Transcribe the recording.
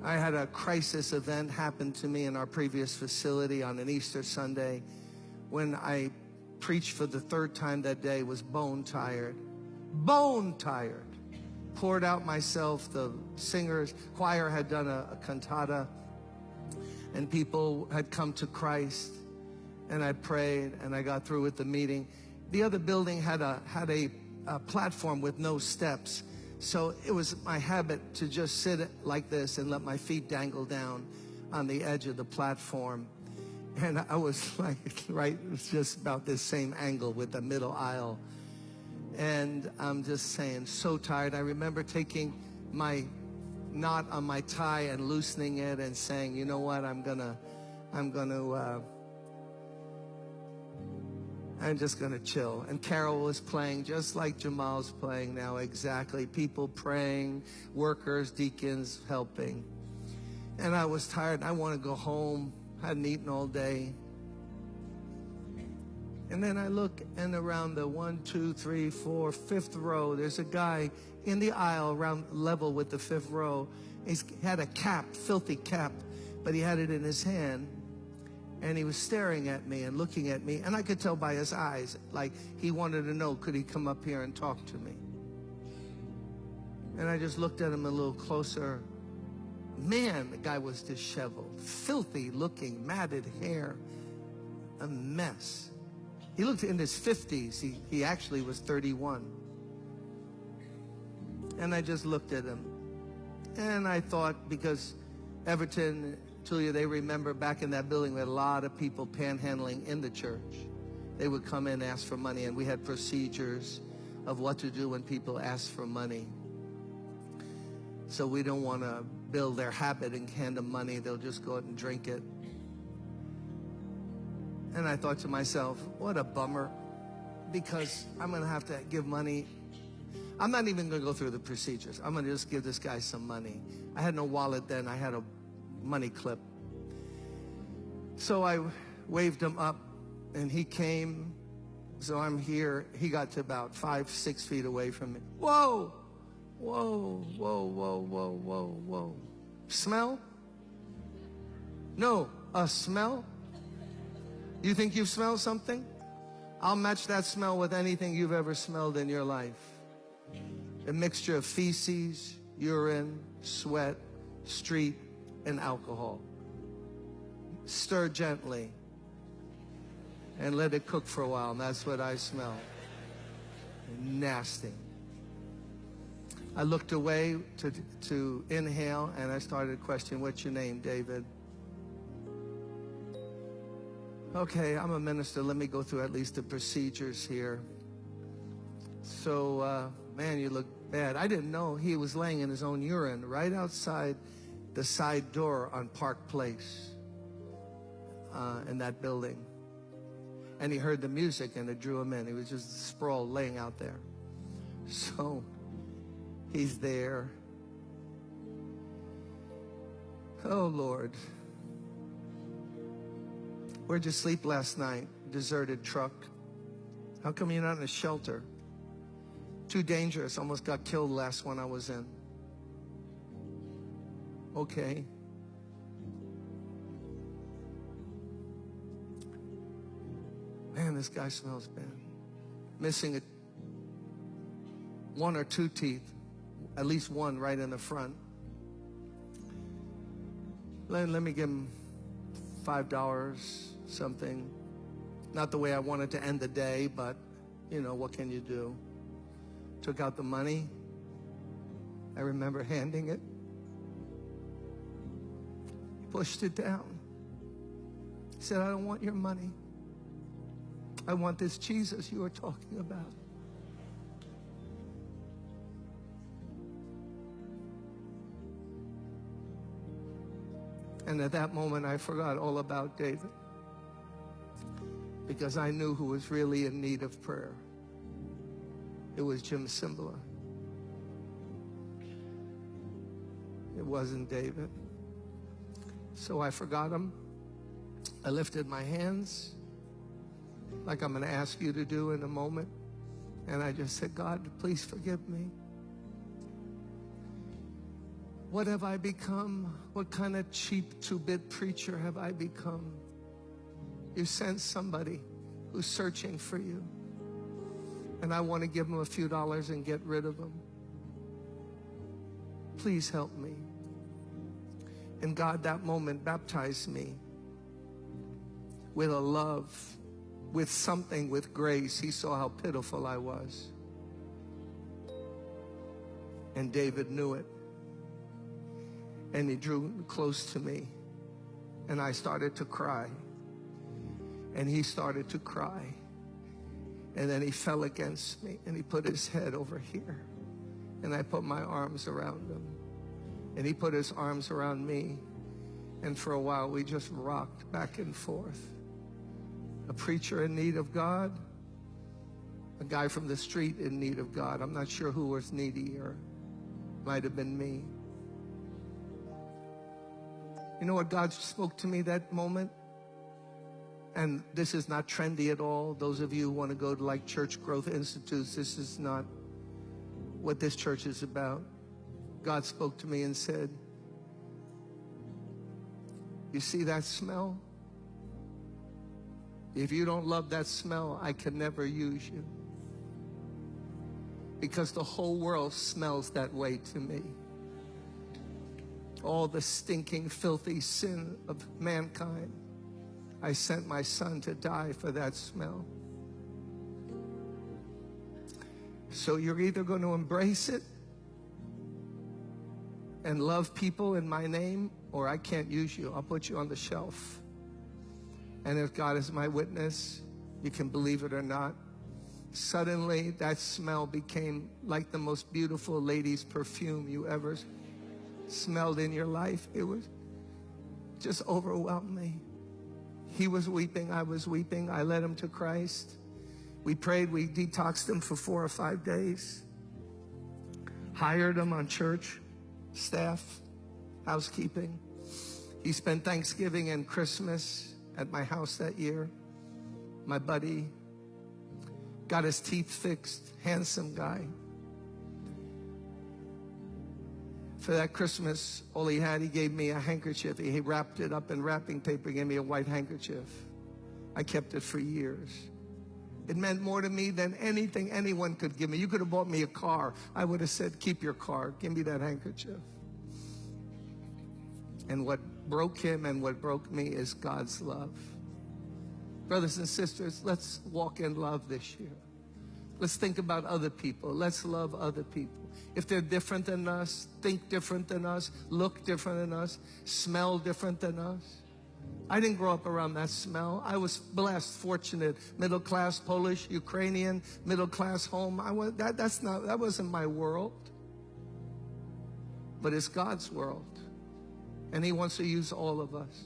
I had a crisis event happen to me in our previous facility on an Easter Sunday. When I preached for the third time that day, was bone tired. Bone tired. Poured out myself. The singers, choir had done a cantata, and people had come to Christ. And I prayed, and I got through with the meeting. The other building had a platform with no steps. So it was my habit to just sit like this and let my feet dangle down on the edge of the platform. And I was like, right, it was just about this same angle with the middle aisle. And I'm just saying, so tired. I remember taking my knot on my tie and loosening it and saying, you know what, I'm just gonna chill. And Carol was playing just like Jamal's playing now, exactly. People praying, workers, deacons helping. And I was tired. I want to go home. Hadn't eaten all day. And then I look, and around the 1, 2, 3, 4, 5th row, there's a guy in the aisle around level with the 5th row. He had a cap, filthy cap, but he had it in his hand. And he was staring at me and looking at me. And I could tell by his eyes, like he wanted to know, could he come up here and talk to me? And I just looked at him a little closer. Man, the guy was disheveled, filthy looking, matted hair, a mess. He looked in his 50s. He actually was 31. And I just looked at him. And I thought, because Everton, Tulia, they remember back in that building, we had a lot of people panhandling in the church. They would come in and ask for money, and we had procedures of what to do when people ask for money. So we don't want to build their habit and hand them money. They'll just go out and drink it. And I thought to myself, what a bummer, because I'm going to have to give money. I'm not even going to go through the procedures. I'm going to just give this guy some money. I had no wallet then. I had a money clip. So I waved him up, and he came. So I'm here. He got to about 5, 6 feet away from me. Whoa, whoa, whoa, whoa, whoa, whoa, whoa. Smell? No, a smell? You think you've smelled something? I'll match that smell with anything you've ever smelled in your life. A mixture of feces, urine, sweat, street, and alcohol. Stir gently and let it cook for a while, and that's what I smell. Nasty. I looked away to inhale, and I started questioning, what's your name, David? Okay, I'm a minister. Let me go through at least the procedures here. So, man, you look bad. I didn't know he was laying in his own urine right outside the side door on Park Place in that building. And he heard the music, and it drew him in. He was just sprawled, laying out there. So he's there. Oh, Lord. Where'd you sleep last night? Deserted truck. How come you're not in a shelter? Too dangerous. Almost got killed last one I was in. Okay. Man, this guy smells bad. Missing 1 or 2 teeth. At least one right in the front. Let me give him $5, something. Not the way I wanted to end the day, but, you know, what can you do? Took out the money. I remember handing it. Pushed it down. He said, I don't want your money. I want this Jesus you were talking about. And at that moment, I forgot all about David, because I knew who was really in need of prayer. It was Jim Cymbala. It wasn't David. So I forgot him. I lifted my hands, like I'm going to ask you to do in a moment. And I just said, God, please forgive me. What have I become? What kind of cheap two-bit preacher have I become? You sent somebody who's searching for you, and I want to give them a few dollars and get rid of them. Please help me. And God, that moment, baptized me with a love, with something, with grace. He saw how pitiful I was. And David knew it. And he drew close to me. And I started to cry. And he started to cry. And then he fell against me. And he put his head over here. And I put my arms around him. And he put his arms around me. And for a while, we just rocked back and forth. A preacher in need of God. A guy from the street in need of God. I'm not sure who was needier. Might have been me. You know what God spoke to me that moment? And this is not trendy at all. Those of you who want to go to like church growth institutes, this is not what this church is about. God spoke to me and said, you see that smell? If you don't love that smell, I can never use you. Because the whole world smells that way to me. All the stinking, filthy sin of mankind. I sent my son to die for that smell. So you're either going to embrace it and love people in my name, or I can't use you. I'll put you on the shelf. And if God is my witness, you can believe it or not, suddenly that smell became like the most beautiful lady's perfume you ever smelled in your life. It was just overwhelmed me. He was weeping, I was weeping. I led him to Christ. We prayed, we detoxed him for 4 or 5 days. Hired him on church staff, housekeeping. He spent Thanksgiving and Christmas at my house that year. My buddy got his teeth fixed, handsome guy. For that Christmas, all he had, he gave me a handkerchief. He wrapped it up in wrapping paper, gave me a white handkerchief. I kept it for years. It meant more to me than anything anyone could give me. You could have bought me a car. I would have said, keep your car. Give me that handkerchief. And what broke him and what broke me is God's love. Brothers and sisters, let's walk in love this year. Let's think about other people. Let's love other people. If they're different than us, think different than us, look different than us, smell different than us. I didn't grow up around that smell. I was blessed, fortunate, middle class, Polish, Ukrainian, middle class home. That wasn't my world. But it's God's world. And he wants to use all of us.